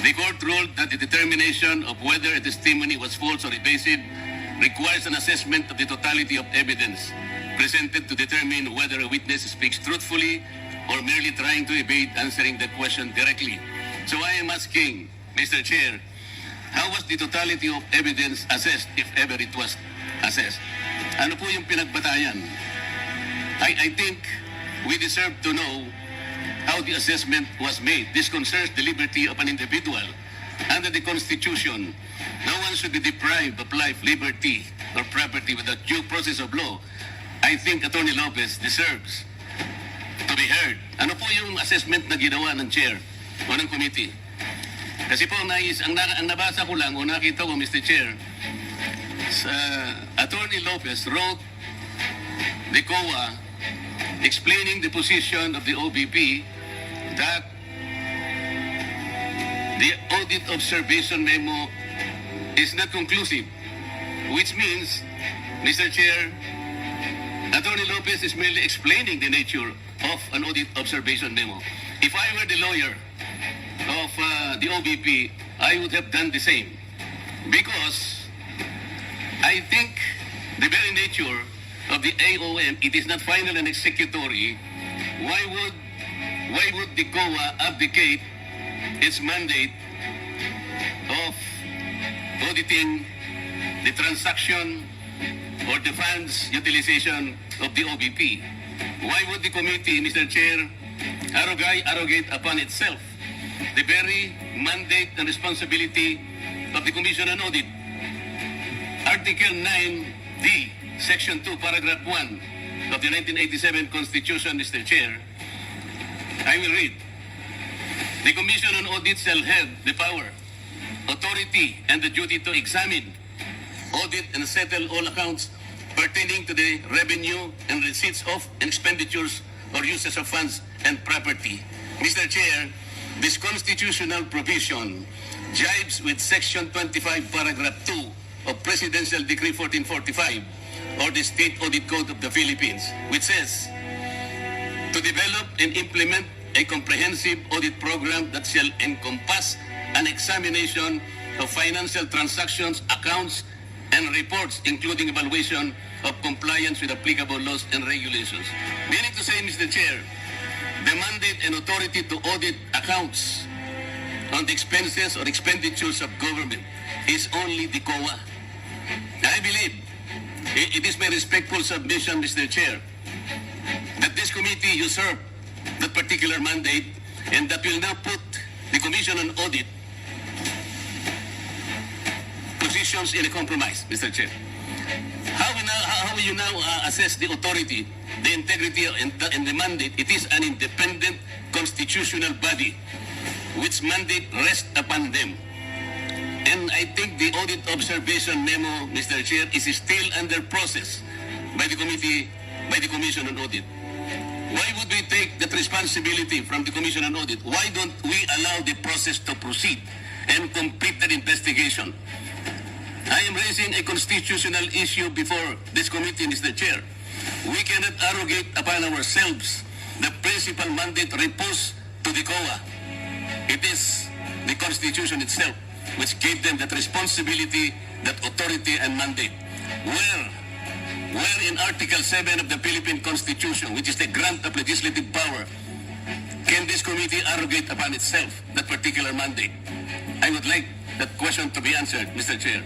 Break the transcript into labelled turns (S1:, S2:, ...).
S1: The court ruled that the determination of whether a testimony was false or evasive requires an assessment of the totality of evidence presented to determine whether a witness speaks truthfully or merely trying to evade answering the question directly. So I am asking, Mr. Chair, how was the totality of evidence assessed, if ever it was assessed? Ano po yung pinagbatayan? I think we deserve to know how the assessment was made. This concerns the liberty of an individual. Under the Constitution, no one should be deprived of life, liberty, or property without due process of law. I think Attorney Lopez deserves to be heard. Ano po yung assessment na ginawa ng chair o ng committee? Kasi po, ang nabasa ko lang o nakita ko, Mr. Chair, Attorney Lopez wrote the COA explaining the position of the OBP that the audit observation memo is not conclusive, which means, Mr. Chair, Attorney Lopez is merely explaining the nature of an audit observation memo. If I were the lawyer of the OBP, I would have done the same, because I think the very nature of the AOM, it is not final and executory. Why would the COA abdicate its mandate of auditing the transaction or the funds utilization of the OBP? Why would the committee, Mr. Chair, arrogate upon itself the very mandate and responsibility of the Commission on Audit? Article 9D, Section 2, Paragraph 1 of the 1987 Constitution, Mr. Chair, I will read. The Commission on Audit shall have the power, authority, and the duty to examine, audit, and settle all accounts pertaining to the revenue and receipts of expenditures or uses of funds and property. Mr. Chair, this constitutional provision jibes with Section 25, Paragraph 2 of Presidential Decree 1445, or the State Audit Code of the Philippines, which says, to develop and implement a comprehensive audit program that shall encompass an examination of financial transactions, accounts, and reports, including evaluation of compliance with applicable laws and regulations. Meaning to say, Mr. Chair, the mandate and authority to audit accounts on the expenses or expenditures of government is only the COA. I believe it is my respectful submission, Mr. Chair, that this committee usurped that particular mandate and that will now put the Commission on Audit positions in a compromise, Mr. Chair. How will you now assess the authority, the integrity, and the mandate? It is an independent constitutional body which mandate rests upon them. And I think the audit observation memo, Mr. Chair, is still under process by the committee, by the Commission on Audit. Why would we take that responsibility from the Commission on Audit? Why don't we allow the process to proceed and complete that investigation? I am raising a constitutional issue before this committee, Mr. Chair. We cannot arrogate upon ourselves the principal mandate reposed to the COA. It is the Constitution itself which gave them that responsibility, that authority and mandate. Where in Article 7 of the Philippine Constitution, which is the grant of legislative power, can this committee arrogate upon itself that particular mandate? I would like that question to be answered, Mr. Chair.